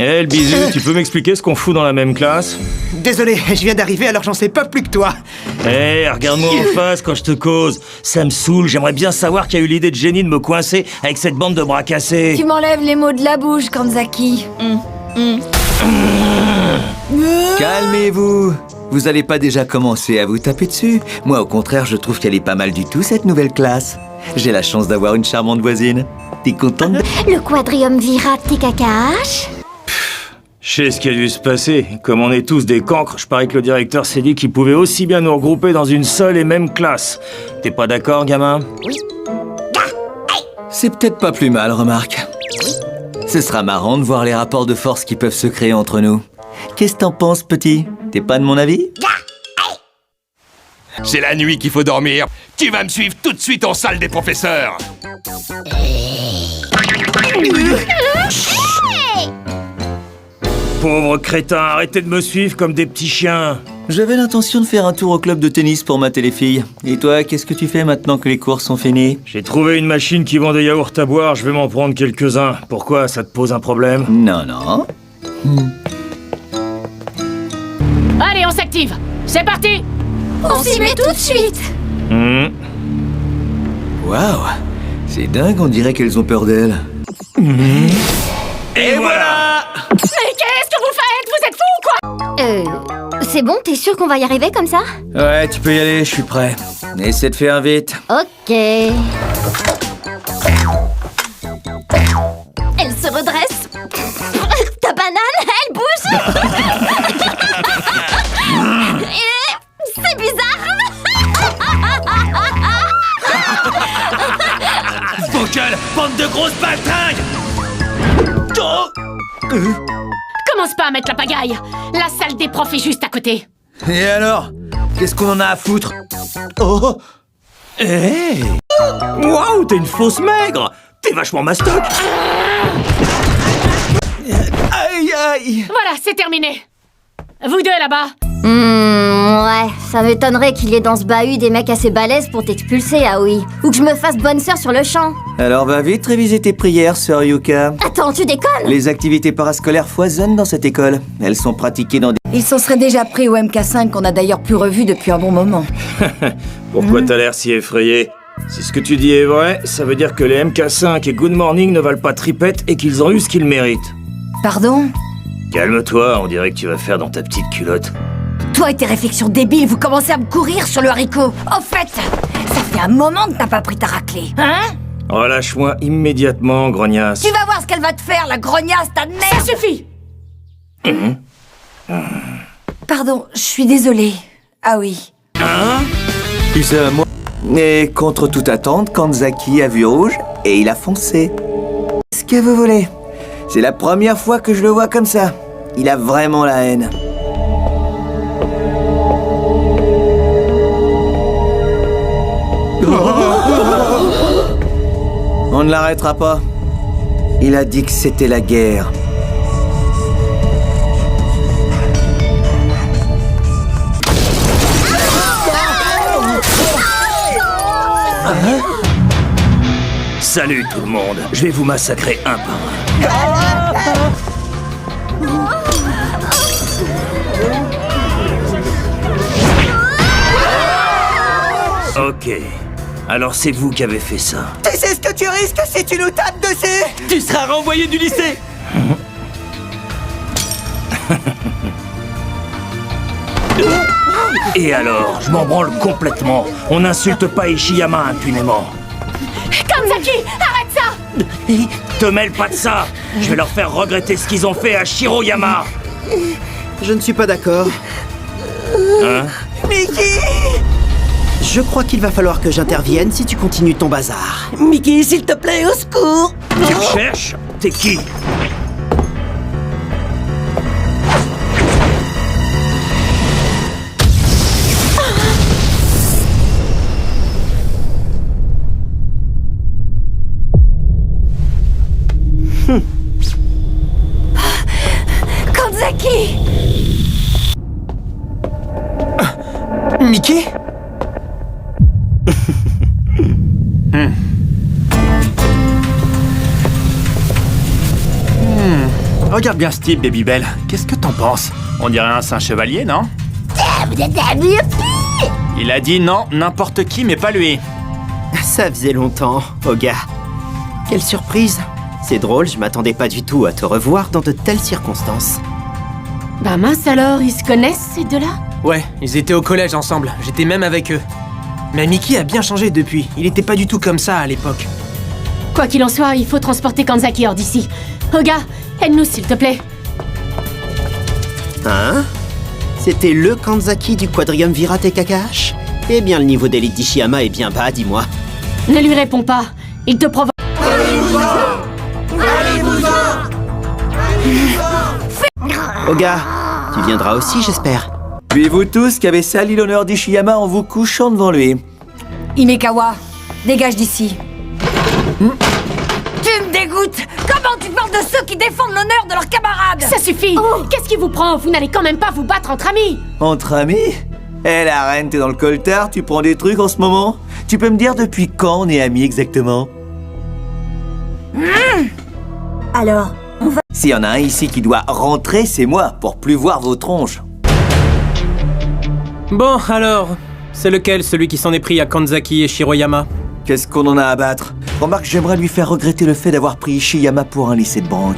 Eh, le bisou, tu peux m'expliquer ce qu'on fout dans la même classe? Désolé, je viens d'arriver alors j'en sais pas plus que toi. Eh, regarde-moi en face quand je te cause. Ça me saoule, j'aimerais bien savoir qui a eu l'idée de génie de me coincer avec cette bande de bras cassés. Tu m'enlèves les mots de la bouche, Kanzaki. Calmez-vous. Vous allez pas déjà commencer à vous taper dessus? Moi, au contraire, je trouve qu'elle est pas mal du tout, cette nouvelle classe. J'ai la chance d'avoir une charmante voisine. T'es contente? Le quadrium virat TKKH. Je sais ce qui a dû se passer. Comme on est tous des cancres, je parie que le directeur s'est dit qu'il pouvait aussi bien nous regrouper dans une seule et même classe. T'es pas d'accord, gamin? C'est peut-être pas plus mal, remarque. Ce sera marrant de voir les rapports de force qui peuvent se créer entre nous. Qu'est-ce que t'en penses, petit? T'es pas de mon avis? C'est la nuit qu'il faut dormir. Tu vas me suivre tout de suite en salle des professeurs. Pauvre crétin, arrêtez de me suivre comme des petits chiens. J'avais l'intention de faire un tour au club de tennis pour mater les filles. Et toi, qu'est-ce que tu fais maintenant que les cours sont finis? J'ai trouvé une machine qui vend des yaourts à boire, je vais m'en prendre quelques-uns. Pourquoi, ça te pose un problème? Non, non. Allez, on s'active. C'est parti. On s'y met tout de suite. Waouh! C'est dingue, on dirait qu'elles ont peur d'elles. Et voilà! Mais qu'est-ce que vous faites? Vous êtes fous ou quoi? C'est bon, t'es sûr qu'on va y arriver comme ça? Ouais, tu peux y aller, je suis prêt. Essaie de faire vite. Ok. Elle se redresse. Ta banane, elle bouge. C'est bizarre. Vos gueules, bande de grosses baltringues! Commence pas à mettre la pagaille. La salle des profs est juste à côté. Et alors? Qu'est-ce qu'on en a à foutre? Oh! Hey! Waouh, t'es une fausse maigre! T'es vachement mastoc! Aïe, aïe! Voilà, c'est terminé. Vous deux là-bas. Ouais, ça m'étonnerait qu'il y ait dans ce bahut des mecs assez balèzes pour t'expulser, ah oui. Ou que je me fasse bonne sœur sur le champ. Alors va vite réviser tes prières, sœur Yuka. Attends, tu déconnes? Les activités parascolaires foisonnent dans cette école. Elles sont pratiquées dans des... Il s'en serait déjà pris au MK5 qu'on a d'ailleurs plus revu depuis un bon moment. Pourquoi t'as l'air si effrayé? Si ce que tu dis est vrai, ça veut dire que les MK5 et Good Morning ne valent pas tripette et qu'ils ont eu ce qu'ils méritent. Pardon? Calme-toi, on dirait que tu vas faire dans ta petite culotte. Toi et tes réflexions débiles, vous commencez à me courir sur le haricot. Au fait, ça fait un moment que t'as pas pris ta raclée, hein? Relâche-moi immédiatement, grognasse. Tu vas voir ce qu'elle va te faire, la grognasse, ta merde! Ça suffit. Pardon, je suis désolée. Ah oui. Tu sais, moi... Et contre toute attente, Kanzaki a vu rouge et il a foncé. Ce que vous voulez. C'est la première fois que je le vois comme ça. Il a vraiment la haine. On ne l'arrêtera pas. Il a dit que c'était la guerre. Salut tout le monde, je vais vous massacrer un par un. Ok. Alors c'est vous qui avez fait ça. Tu sais ce que tu risques si tu nous tapes dessus? Tu seras renvoyé du lycée. Et alors, je m'en branle complètement. On n'insulte pas Ishiyama impunément. Kanzaki, arrête ça. Te mêle pas de ça. Je vais leur faire regretter ce qu'ils ont fait à Shiroyama. Je ne suis pas d'accord. Hein? Mickey! Je crois qu'il va falloir que j'intervienne si tu continues ton bazar. Mickey, s'il te plaît, au secours! Tu me cherches? T'es qui? Kanzaki! Mickey? Regarde bien ce type, Babybel. Qu'est-ce que t'en penses? On dirait un saint chevalier, non? Il a dit non, n'importe qui, mais pas lui. Ça faisait longtemps, Oga. Quelle surprise. C'est drôle, je m'attendais pas du tout à te revoir dans de telles circonstances. Bah mince alors, ils se connaissent ces deux-là? Ouais, ils étaient au collège ensemble, j'étais même avec eux. Mais Mickey a bien changé depuis, il était pas du tout comme ça à l'époque. Quoi qu'il en soit, il faut transporter Kanzaki hors d'ici. Oga, aide-nous s'il te plaît. Hein? C'était le Kanzaki du Quadriumvirat et Kakash? Eh bien, le niveau d'élite d'Ishiyama est bien bas, dis-moi. Ne lui réponds pas, il te provoque. Oga, tu viendras aussi, j'espère. Puis vous tous qui avez sali l'honneur d'Ishiyama en vous couchant devant lui. Himekawa, dégage d'ici. Tu me dégoûtes. Comment tu parles de ceux qui défendent l'honneur de leurs camarades? Ça suffit. Qu'est-ce qui vous prend? Vous n'allez quand même pas vous battre entre amis. Entre amis? Eh la reine, t'es dans le coltard, tu prends des trucs en ce moment? Tu peux me dire depuis quand on est amis exactement? Alors, S'il y en a un ici qui doit rentrer, c'est moi, pour plus voir vos tronches. Bon, alors, c'est lequel celui qui s'en est pris à Kanzaki et Shiroyama? Qu'est-ce qu'on en a à battre? Remarque, j'aimerais lui faire regretter le fait d'avoir pris Ishiyama pour un lycée de branque.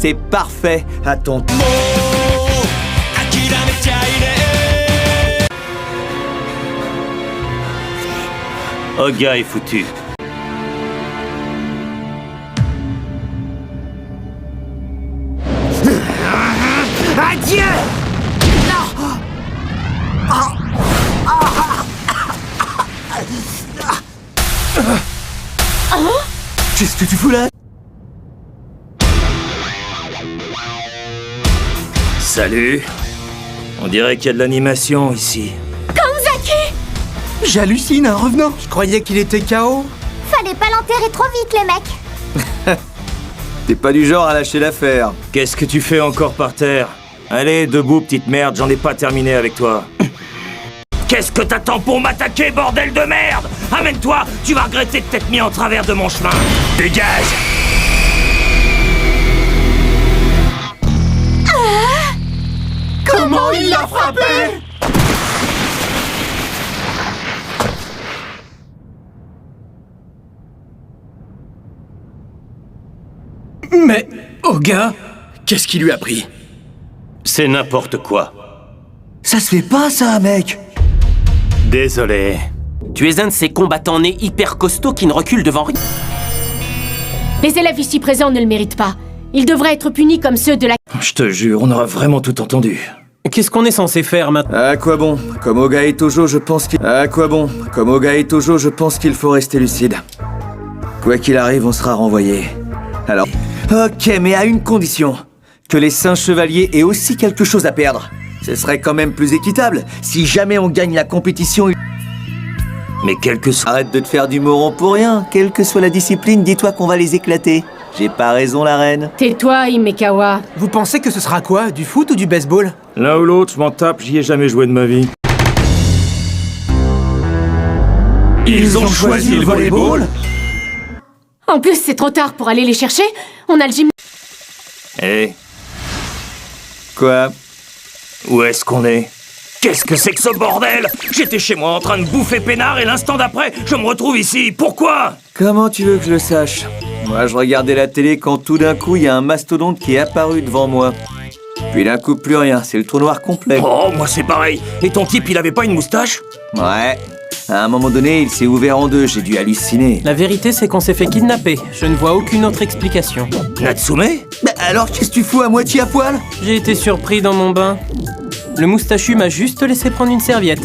C'est parfait, à ton tour. Oga est foutu. Adieu! Qu'est-ce que tu fous là? Salut. On dirait qu'il y a de l'animation ici. J'hallucine, un revenant. Je croyais qu'il était KO. Fallait pas l'enterrer trop vite, les mecs. T'es pas du genre à lâcher l'affaire. Qu'est-ce que tu fais encore par terre? Allez, debout, petite merde, j'en ai pas terminé avec toi. Qu'est-ce que t'attends pour m'attaquer, bordel de merde? Amène-toi, tu vas regretter de t'être mis en travers de mon chemin. Dégage! Comment il l'a frappé? Mais, Oga, qu'est-ce qui lui a pris? C'est n'importe quoi. Ça se fait pas ça, mec. Désolé. Tu es un de ces combattants nés hyper costauds qui ne reculent devant rien. Les élèves ici présents ne le méritent pas. Ils devraient être punis comme ceux de la... Je te jure, on aura vraiment tout entendu. Qu'est-ce qu'on est censé faire maintenant? À quoi bon? Comme Oga et Tojo, je pense qu'il... À quoi bon? Comme Oga et Tojo, je pense qu'il faut rester lucide. Quoi qu'il arrive, on sera renvoyé. Alors... Ok, mais à une condition. Que les saints chevaliers aient aussi quelque chose à perdre. Ce serait quand même plus équitable. Si jamais on gagne la compétition... Mais quel que soit... Arrête de te faire du moron pour rien. Quelle que soit la discipline, dis-toi qu'on va les éclater. J'ai pas raison, la reine. Tais-toi, Himekawa. Vous pensez que ce sera quoi? Du foot ou du baseball? L'un ou l'autre, je m'en tape, j'y ai jamais joué de ma vie. Ils ont choisi le volleyball? En plus, c'est trop tard pour aller les chercher. On a le gym... Hé, Quoi? où est-ce qu'on est? Qu'est-ce que c'est que ce bordel? J'étais chez moi en train de bouffer peinard et l'instant d'après, je me retrouve ici. Pourquoi? Comment tu veux que je le sache? Moi, je regardais la télé quand tout d'un coup, il y a un mastodonte qui est apparu devant moi. Puis d'un coup, plus rien. C'est le trou noir complet. Oh, moi c'est pareil. Et ton type, il avait pas une moustache? Ouais. À un moment donné, il s'est ouvert en deux. J'ai dû halluciner. La vérité, c'est qu'on s'est fait kidnapper. Je ne vois aucune autre explication. Natsume? Bah alors, qu'est-ce que tu fous à moitié à poil? J'ai été surpris dans mon bain. Le moustachu m'a juste laissé prendre une serviette.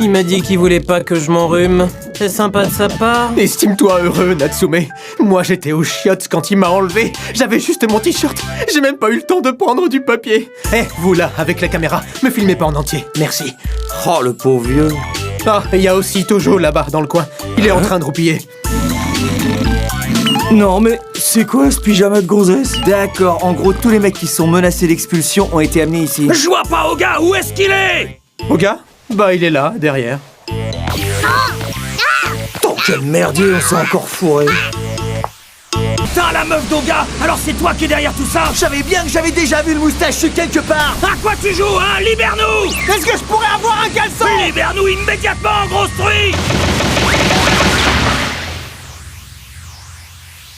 Il m'a dit qu'il voulait pas que je m'enrhume. C'est sympa de sa part. Estime-toi heureux, Natsume. Moi, j'étais aux chiottes quand il m'a enlevé. J'avais juste mon t-shirt. J'ai même pas eu le temps de prendre du papier. Eh, vous là, avec la caméra, me filmez pas en entier. Merci. Oh, le pauvre vieux. Ah, il y a aussi Tojo là-bas, dans le coin. Il est en train de roupiller. Non, mais C'est quoi ce pyjama de gonzesse? D'accord, en gros, tous les mecs qui sont menacés d'expulsion ont été amenés ici. Je vois pas Oga, où est-ce qu'il est? Oga? Bah, il est là, derrière. Tant quel merdier, on s'est encore fourré. Putain, la meuf d'Oga, alors c'est toi qui es derrière tout ça? Je savais bien que j'avais déjà vu le moustachu quelque part. À quoi tu joues, hein? Libère-nous! Est-ce que je pourrais avoir un caleçon? Libère-nous immédiatement, grosse truie!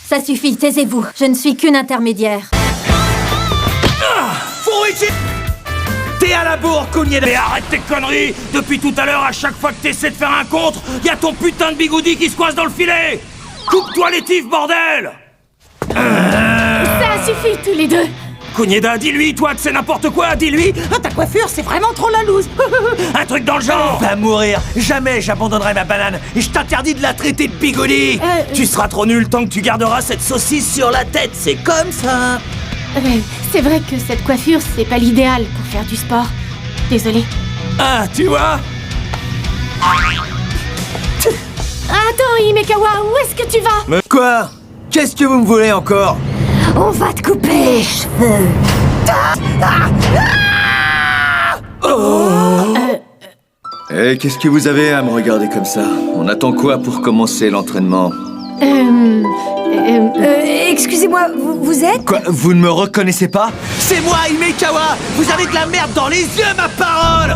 Ça suffit, taisez-vous. Je ne suis qu'une intermédiaire. Furuichi! T'es à la bourre, Kunieda! Mais arrête tes conneries! Depuis tout à l'heure, à chaque fois que t'essaies de faire un contre, y a ton putain de bigoudi qui se coince dans le filet! Coupe-toi les tifs, bordel! Ça suffit, tous les deux. Kunieda, dis-lui, toi, que c'est n'importe quoi, dis-lui! Ah, ta coiffure, c'est vraiment trop la loose. Un truc dans le genre! Va mourir. Jamais j'abandonnerai ma banane. Et je t'interdis de la traiter de bigoudi. Tu seras trop nul tant que tu garderas cette saucisse sur la tête, c'est comme ça! C'est vrai que cette coiffure, c'est pas l'idéal pour faire du sport. Désolée. Ah, tu vois? Attends, Himekawa, où est-ce que tu vas? Mais quoi? Qu'est-ce que vous me voulez encore? On va te couper les cheveux. Eh, qu'est-ce que vous avez à me regarder comme ça? On attend quoi pour commencer l'entraînement? Excusez-moi, vous êtes? Quoi? Vous ne me reconnaissez pas? C'est moi, Himekawa! Vous avez de la merde dans les yeux, ma parole!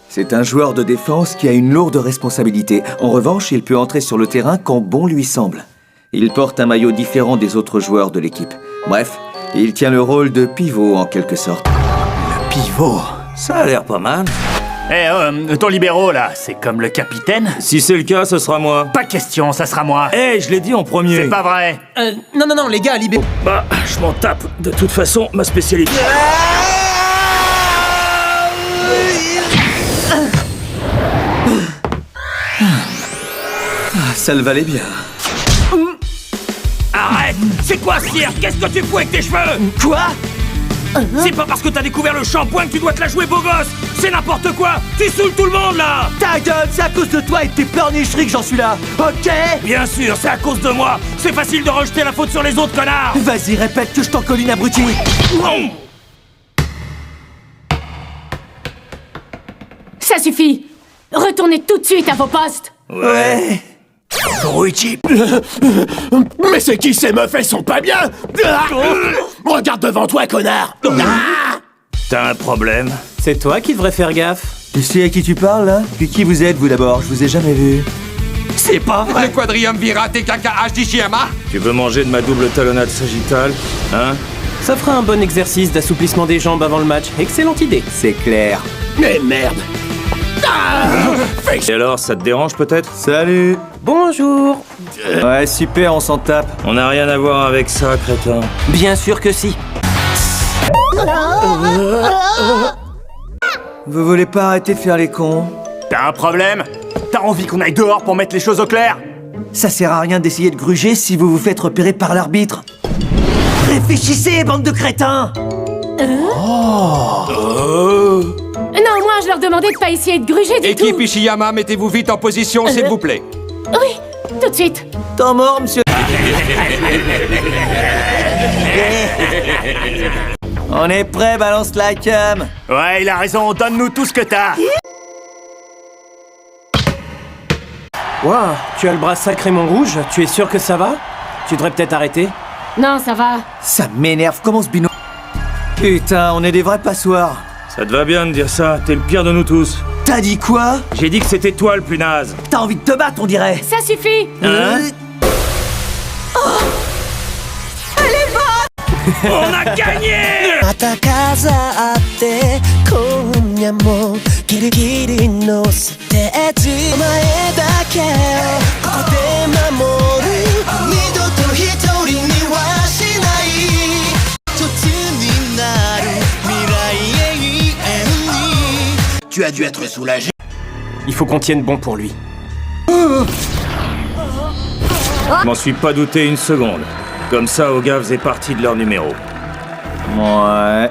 C'est un joueur de défense qui a une lourde responsabilité. En revanche, il peut entrer sur le terrain quand bon lui semble. Il porte un maillot différent des autres joueurs de l'équipe. Bref, il tient le rôle de pivot en quelque sorte. Le pivot. Ça a l'air pas mal. Ton libéraux, là, c'est comme le capitaine? Si c'est le cas, ce sera moi. Pas question, ça sera moi. Je l'ai dit en premier. C'est pas vrai. Non, les gars, libéraux. Bah, je m'en tape. De toute façon, ma spécialité. Ça le valait bien. Arrête! C'est quoi ce cirque? Qu'est-ce que tu fous avec tes cheveux? Quoi? C'est pas parce que t'as découvert le shampoing que tu dois te la jouer beau gosse! C'est n'importe quoi! Tu saoules tout le monde là! Ta gueule, c'est à cause de toi et de tes pleurnicheries que j'en suis là, ok? Bien sûr, c'est à cause de moi! C'est facile de rejeter la faute sur les autres connards! Vas-y, répète que je t'en colline, abruti! Ça suffit. Retournez tout de suite à vos postes. Ouais. Furuichi! Mais c'est qui ces meufs? Elles sont pas bien! Regarde devant toi, connard! T'as un problème? C'est toi qui devrais faire gaffe. Tu sais à qui tu parles, là? Puis qui vous êtes, vous, d'abord? Je vous ai jamais vu. C'est pas vrai! Le quadriumvirat et KKH d'Ishiyama? Tu veux manger de ma double talonnade sagittale? Hein? Ça fera un bon exercice d'assouplissement des jambes avant le match. Excellente idée. C'est clair. Mais merde! Et alors, ça te dérange peut-être? Salut. Bonjour. Ouais, super, on s'en tape. On n'a rien à voir avec ça, crétin. Bien sûr que si. Vous voulez pas arrêter de faire les cons? T'as un problème? T'as envie qu'on aille dehors pour mettre les choses au clair? Ça sert à rien d'essayer de gruger si vous vous faites repérer par l'arbitre. Réfléchissez, bande de crétins! Non, moi, je leur demandais de pas essayer de gruger du tout. Équipe Ishiyama, mettez-vous vite en position, s'il vous plaît. Oui, tout de suite. Temps mort, monsieur. On est prêt, balance la cam. Ouais, il a raison, donne-nous tout ce que t'as. Waouh, tu as le bras sacrément rouge. Tu es sûr que ça va? Tu devrais peut-être arrêter. Non, ça va. Ça m'énerve, comment ce binôme? Putain, on est des vrais passoires. Ça te va bien de dire ça, t'es le pire de nous tous. T'as dit quoi? J'ai dit que c'était toi le plus naze. T'as envie de te battre, on dirait. Ça suffit. Hein? On a gagné! Tu as dû être soulagé. Il faut qu'on tienne bon pour lui. Je m'en suis pas douté une seconde. Comme ça, Oga faisait partie de leur numéro. Ouais.